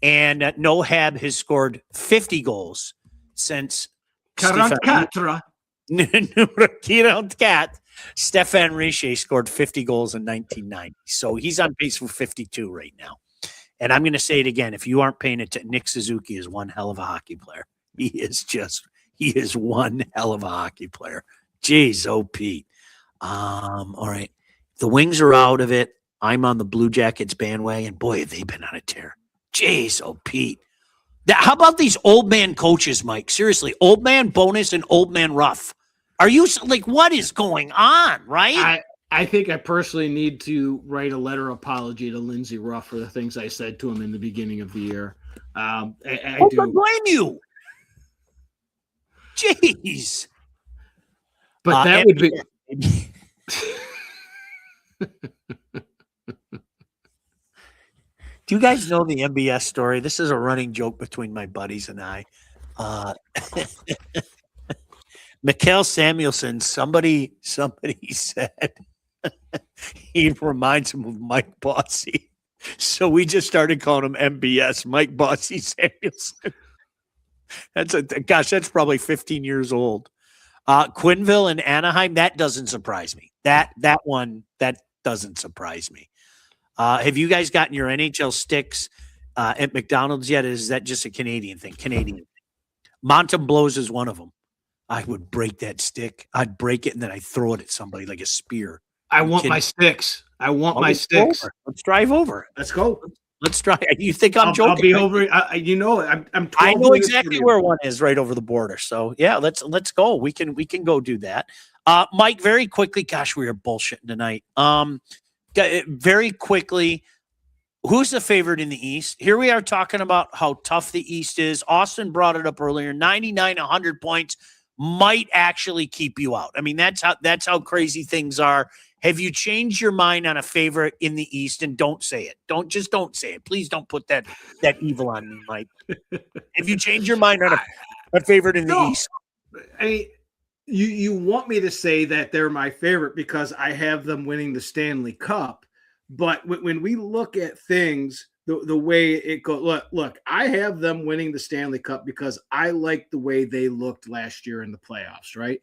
and no Hab has scored 50 goals since 44. Stefan Richer scored 50 goals in 1990. So he's on pace for 52 right now. And I'm going to say it again. If you aren't paying attention, Nick Suzuki is one hell of a hockey player. He is one hell of a hockey player. Jeez, oh, Pete. All right. The Wings are out of it. I'm on the Blue Jackets bandwagon. Boy, have they been on a tear. Jeez, oh, Pete. How about these old man coaches, Mike? Seriously, old man bonus and old man rough. Are you like, what is going on, right? I think I personally need to write a letter of apology to Lindsey Ruff for the things I said to him in the beginning of the year. I do. Don't blame you. Jeez. But that would be. Do you guys know the MBS story? This is a running joke between my buddies and I. Mikhail Samuelson, somebody said he reminds him of Mike Bossy. So we just started calling him MBS, Mike Bossy Samuelson. That's probably 15 years old. Quinville and Anaheim, that doesn't surprise me. That doesn't surprise me. Have you guys gotten your NHL sticks at McDonald's yet? Is that just a Canadian thing? Montembeaus is one of them. I would break that stick. I'd break it and then I'd throw it at somebody like a spear. I want my sticks. Let's drive over. Let's go. Let's try. You think I'm joking? I'll be over. I know exactly where one is, right over the border. So yeah, let's go. We can go do that. Mike, very quickly. Gosh, we are bullshitting tonight. Very quickly, who's the favorite in the East? Here we are talking about how tough the East is. Austin brought it up earlier. 99, 100 points might actually keep you out. I mean, that's how crazy things are. Have you changed your mind on a favorite in the East? And don't say it. Don't say it. Please don't put that evil on me, Mike. Have you changed your mind on a favorite in the East? I mean, you want me to say that they're my favorite because I have them winning the Stanley Cup. But when we look at things, the way it goes, look, I have them winning the Stanley Cup because I like the way they looked last year in the playoffs, right?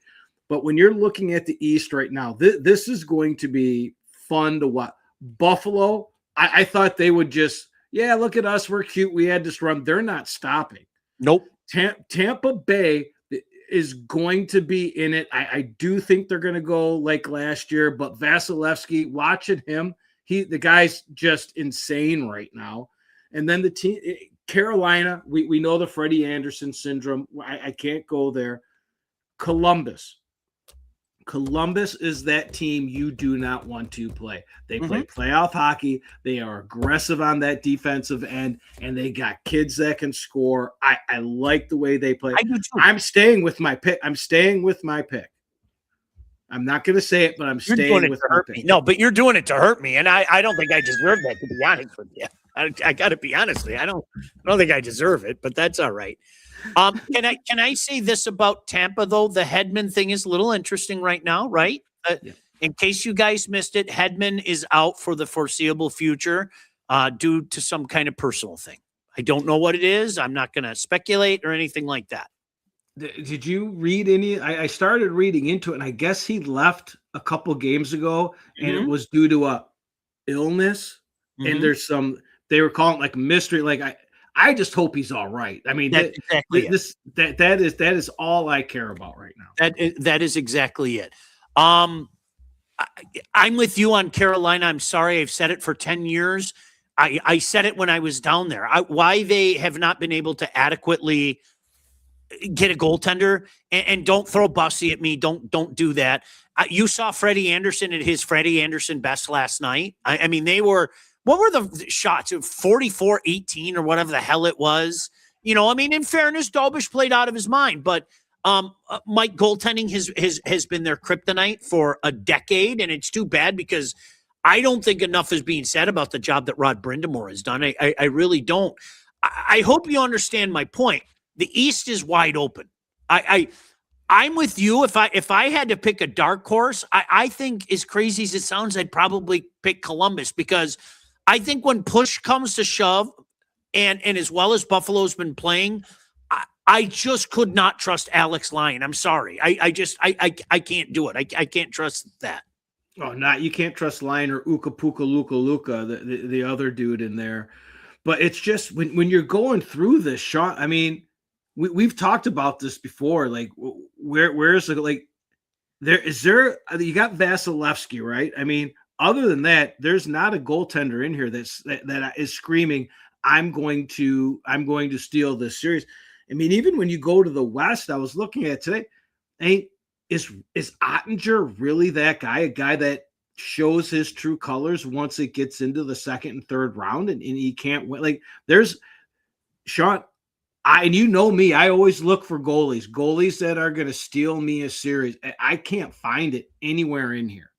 But when you're looking at the East right now, this is going to be fun to watch. Buffalo, I thought they would just, look at us. We're cute. We had this run. They're not stopping. Nope. Tampa Bay is going to be in it. I do think they're going to go like last year, but Vasilevsky, watching him, the guy's just insane right now. And then the team, Carolina, we know the Freddie Anderson syndrome. I can't go there. Columbus is that team you do not want to play. They play playoff hockey. They are aggressive on that defensive end, and they got kids that can score. I like the way they play. I do too. I'm staying with my pick. I'm not going to say it, but I'm staying with my pick. No, but you're doing it to hurt me, and I don't think I deserve that, to be honest with you. I got to be honest with you. I don't think I deserve it, but that's all right. Can I say this about Tampa, though? The Hedman thing is a little interesting right now, right? Yeah. In case you guys missed it, Hedman is out for the foreseeable future due to some kind of personal thing. I don't know what it is. I'm not going to speculate or anything like that. Did you read any? I started reading into it, and I guess he left a couple games ago, and it was due to a illness. And there's some, they were calling it like mystery. Like I just hope he's all right. I mean, that's exactly that is all I care about right now. That is exactly it. I'm with you on Carolina. I'm sorry. I've said it for 10 years. I said it when I was down there. Why they have not been able to adequately get a goaltender, and don't throw Bussy at me. Don't do that. You saw Freddie Anderson at his Freddie Anderson best last night. I mean, what were the shots? 44-18 or whatever the hell it was. I mean, in fairness, Dolbish played out of his mind, but Mike, goaltending has been their kryptonite for a decade, and it's too bad because I don't think enough is being said about the job that Rod Brindamore has done. I really don't. I hope you understand my point. The East is wide open. I'm with you. If I had to pick a dark horse, I think, as crazy as it sounds, I'd probably pick Columbus, because I think when push comes to shove, and as well as Buffalo's been playing, I just could not trust Alex Lyon. I'm sorry. I can't do it. I can't trust that. Oh, you can't trust Lyon or Uka Luka, the other dude in there. But it's just when you're going through this, Sean, I mean, we've talked about this before. Like, where's the, like, you got Vasilevsky, right? I mean, other than that, there's not a goaltender in here that is screaming, I'm going to steal this series. I mean, even when you go to the West, I was looking at today, is Ottinger really that guy? A guy that shows his true colors once it gets into the second and third round, and he can't win. Like, there's Sean. And you know me, I always look for goalies that are going to steal me a series. I can't find it anywhere in here.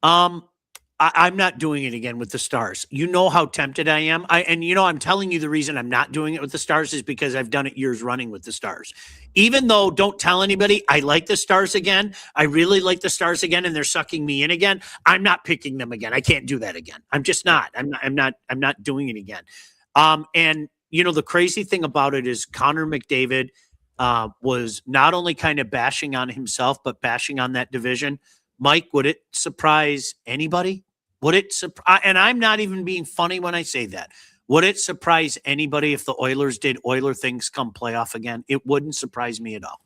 I'm not doing it again with the Stars. You know how tempted I am. I'm telling you the reason I'm not doing it with the Stars is because I've done it years running with the Stars. Even though, don't tell anybody, I like the Stars again. I really like the Stars again, and they're sucking me in again. I'm not picking them again. I can't do that again. I'm just not. I'm not doing it again. And the crazy thing about it is Connor McDavid was not only kind of bashing on himself, but bashing on that division. Mike, would it surprise anybody? Would it surprise? And I'm not even being funny when I say that. Would it surprise anybody if the Oilers did Oiler things come playoff again? It wouldn't surprise me at all.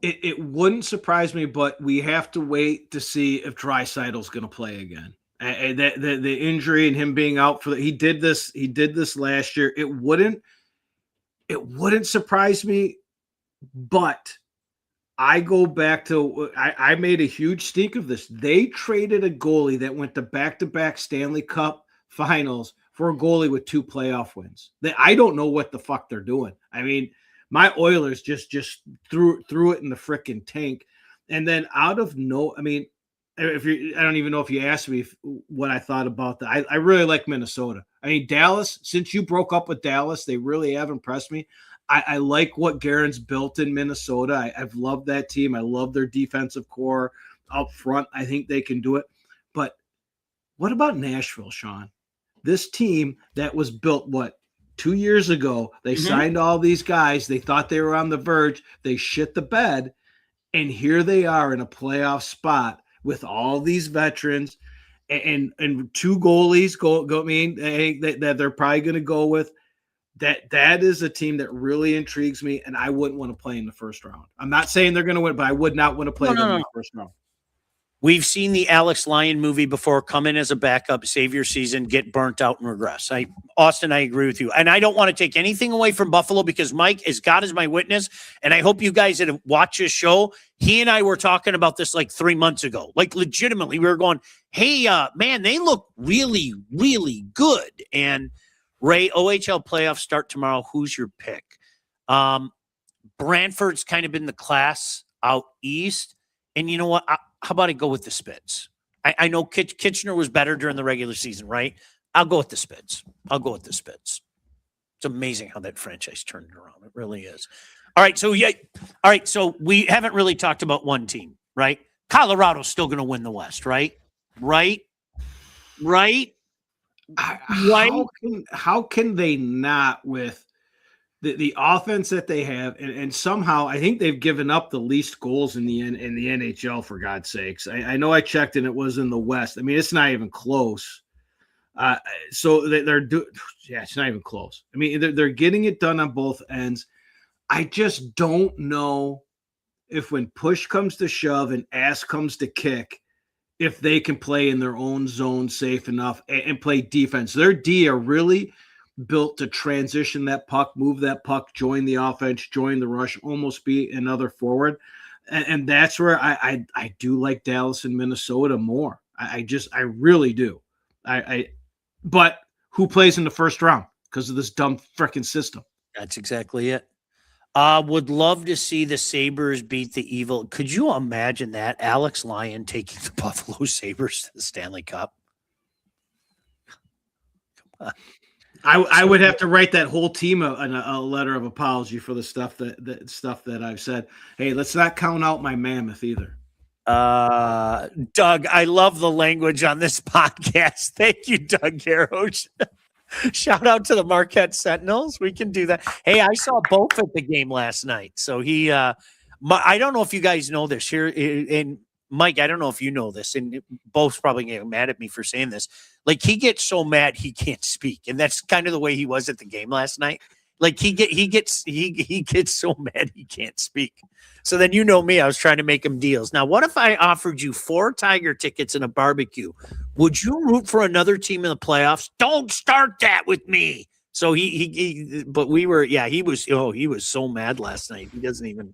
It wouldn't surprise me, but we have to wait to see if Draisaitl's going to play again. And the injury and him being out he did this last year. It wouldn't surprise me, but I go back to, I made a huge stink of this. They traded a goalie that went to back-to-back Stanley Cup finals for a goalie with 2 playoff wins. I don't know what the fuck they're doing. I mean, my Oilers just threw it in the frickin' tank. And then I mean, I don't even know if you asked me what I thought about that. I really like Minnesota. I mean, Dallas, since you broke up with Dallas, they really have impressed me. I like what Guerin's built in Minnesota. I've loved that team. I love their defensive core up front. I think they can do it. But what about Nashville, Sean? This team that was built, 2 years ago, they signed all these guys. They thought they were on the verge. They shit the bed. And here they are in a playoff spot with all these veterans and 2 goalies that they're probably going to go with. That is a team that really intrigues me, and I wouldn't want to play in the first round. I'm not saying they're going to win, but I would not want to play them in the first round. We've seen the Alex Lyon movie before. Come in as a backup, save your season, get burnt out, and regress. Austin, I agree with you. And I don't want to take anything away from Buffalo because Mike, as God is my witness, and I hope you guys that have watched this show, he and I were talking about this like 3 months ago. Like legitimately, we were going, hey, man, they look really, really good. And Ray, OHL playoffs start tomorrow. Who's your pick? Brantford's kind of been the class out east. And you know what? How about I go with the Spits? I know Kitchener was better during the regular season, right? I'll go with the Spits. It's amazing how that franchise turned around. It really is. All right. So, yeah. All right. So we haven't really talked about one team, right? Colorado's still going to win the West, right? Right. How can they not with the offense that they have, and somehow I think they've given up the least goals in the NHL, for God's sakes. I know I checked and it was in the West. I mean, it's not even close. So it's not even close. I mean, they're getting it done on both ends. I just don't know if when push comes to shove and ass comes to kick, if they can play in their own zone safe enough and play defense. Their D are really built to transition that puck, move that puck, join the offense, join the rush, almost be another forward. And that's where I do like Dallas and Minnesota more. I really do. But who plays in the first round because of this dumb freaking system? That's exactly it. Would love to see the Sabres beat the Evil. Could you imagine that? Alex Lyon taking the Buffalo Sabres to the Stanley Cup. Come on. I would have to write that whole team a letter of apology for the stuff that I've said. Hey, let's not count out my mammoth either. Doug, I love the language on this podcast. Thank you, Doug Garrosh. Shout out to the Marquette Sentinels. We can do that. Hey, I saw both at the game last night. So I don't know if you guys know this here. And Mike, I don't know if you know this, and both probably get mad at me for saying this. Like, he gets so mad he can't speak, and that's kind of the way he was at the game last night. Like, he gets so mad he can't speak. So then, you know me, I was trying to make him deals. Now, what if I offered you 4 Tiger tickets and a barbecue? Would you root for another team in the playoffs? Don't start that with me. So he was so mad last night. He doesn't even.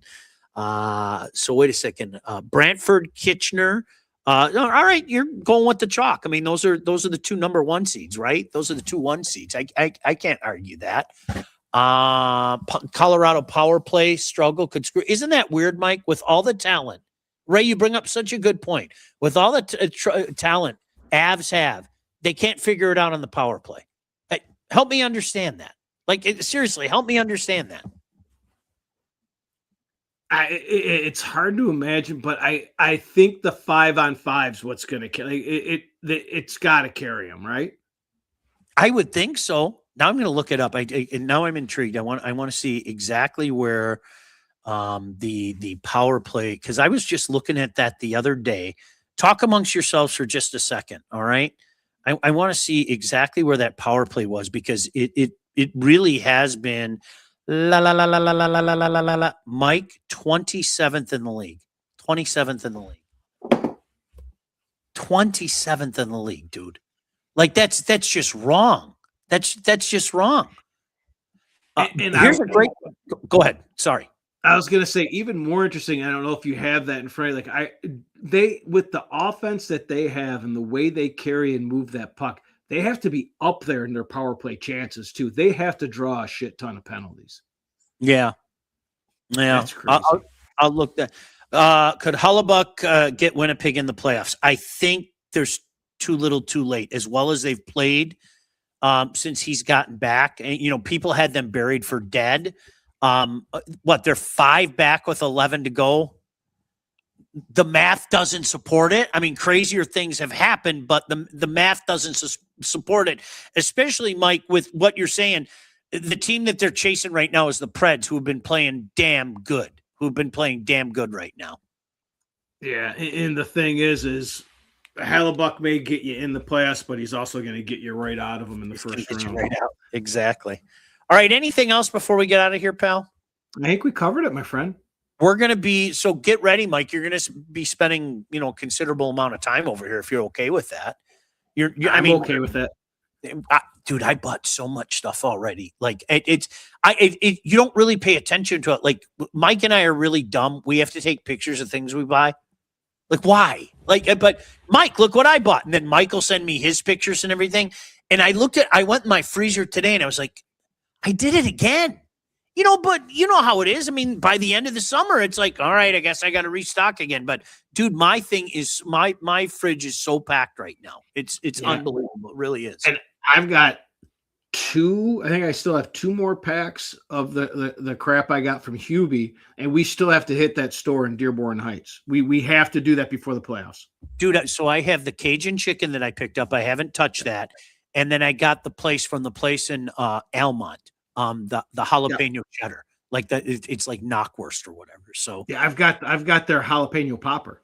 So wait a second. Brantford, Kitchener. All right, you're going with the chalk. I mean, those are the 2 number 1 seeds, right? Those are the 2 1 seeds. I can't argue that. Colorado power play struggle could screw. Isn't that weird, Mike? With all the talent, Ray, you bring up such a good point. With all the talent Avs have, they can't figure it out on the power play. Help me understand that. Like, seriously, help me understand that. It's hard to imagine, but I think the 5-on-5 is what's going to carry it. It's got to carry them, right? I would think so. Now I'm going to look it up. Now I'm intrigued. I want to see exactly where the power play, because I was just looking at that the other day. Talk amongst yourselves for just a second. All right. I want to see exactly where that power play was, because it really has been Mike, 27th in the league. 27th in the league. 27th in the league, dude. Like, that's just wrong. That's just wrong. And here's a great. Go ahead. Sorry. I was going to say, even more interesting. I don't know if you have that in front. They with the offense that they have and the way they carry and move that puck, they have to be up there in their power play chances too. They have to draw a shit ton of penalties. Yeah. That's crazy. I'll look that. Could Hellebuck get Winnipeg in the playoffs? I think there's too little too late, as well as they've played since he's gotten back. And, people had them buried for dead. They're 5 back with 11 to go. The math doesn't support it. I mean, crazier things have happened, but the math doesn't support it, especially, Mike, with what you're saying. The team that they're chasing right now is the Preds, who have been playing damn good, right now. Yeah, and the thing is Hellebuck may get you in the playoffs, but he's also going to get you right out of them in the first round. Right out. Exactly. All right, anything else before we get out of here, pal? I think we covered it, my friend. We're going to be, so get ready, Mike. You're going to be spending, a considerable amount of time over here if you're okay with that. I'm okay with that. Dude, I bought so much stuff already. Like you don't really pay attention to it. Like Mike and I are really dumb. We have to take pictures of things we buy. Like why? But Mike, look what I bought. And then Mike will send me his pictures and everything. And I went in my freezer today and I was like, I did it again. But you know how it is. I mean, by the end of the summer, it's like, all right, I guess I got to restock again. But dude, my thing is my fridge is so packed right now. It's unbelievable. It really is. And I've got I think I still have 2 more packs of the crap I got from Hubie, and we still have to hit that store in Dearborn Heights. We have to do that before the playoffs. Dude, so I have the Cajun chicken that I picked up. I haven't touched that. And then I got the place in Almont. The jalapeno cheddar, like that. It's like knockwurst or whatever. So yeah, I've got their jalapeno popper.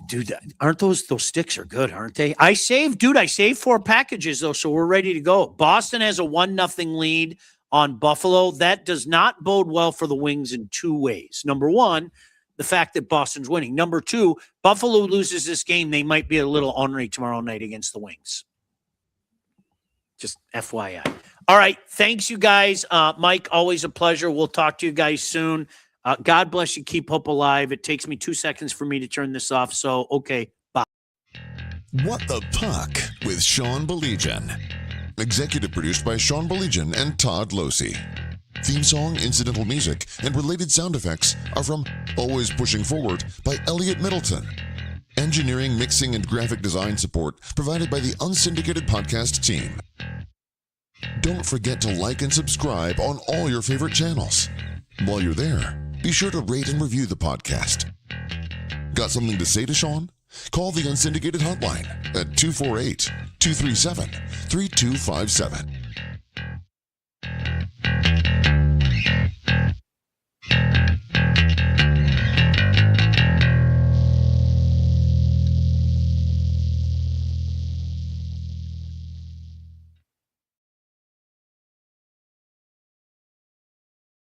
Dude, aren't those sticks are good, aren't they? I saved 4 packages though, so we're ready to go. Boston has a 1-0 lead on Buffalo. That does not bode well for the Wings in 2 ways. Number 1, the fact that Boston's winning. Number 2, Buffalo loses this game, they might be a little ornery tomorrow night against the Wings. Just FYI. All right. Thanks, you guys. Mike, always a pleasure. We'll talk to you guys soon. God bless you. Keep hope alive. It takes me 2 seconds for me to turn this off. So, okay. Bye. What the Puck with Sean Baligian. Executive produced by Sean Baligian and Todd Losey. Theme song, incidental music, and related sound effects are from Always Pushing Forward by Elliot Middleton. Engineering, mixing, and graphic design support provided by the Unsyndicated Podcast team. Don't forget to like and subscribe on all your favorite channels. While you're there, be sure to rate and review the podcast. Got something to say to Sean? Call the Unsyndicated hotline at 248-237-3257.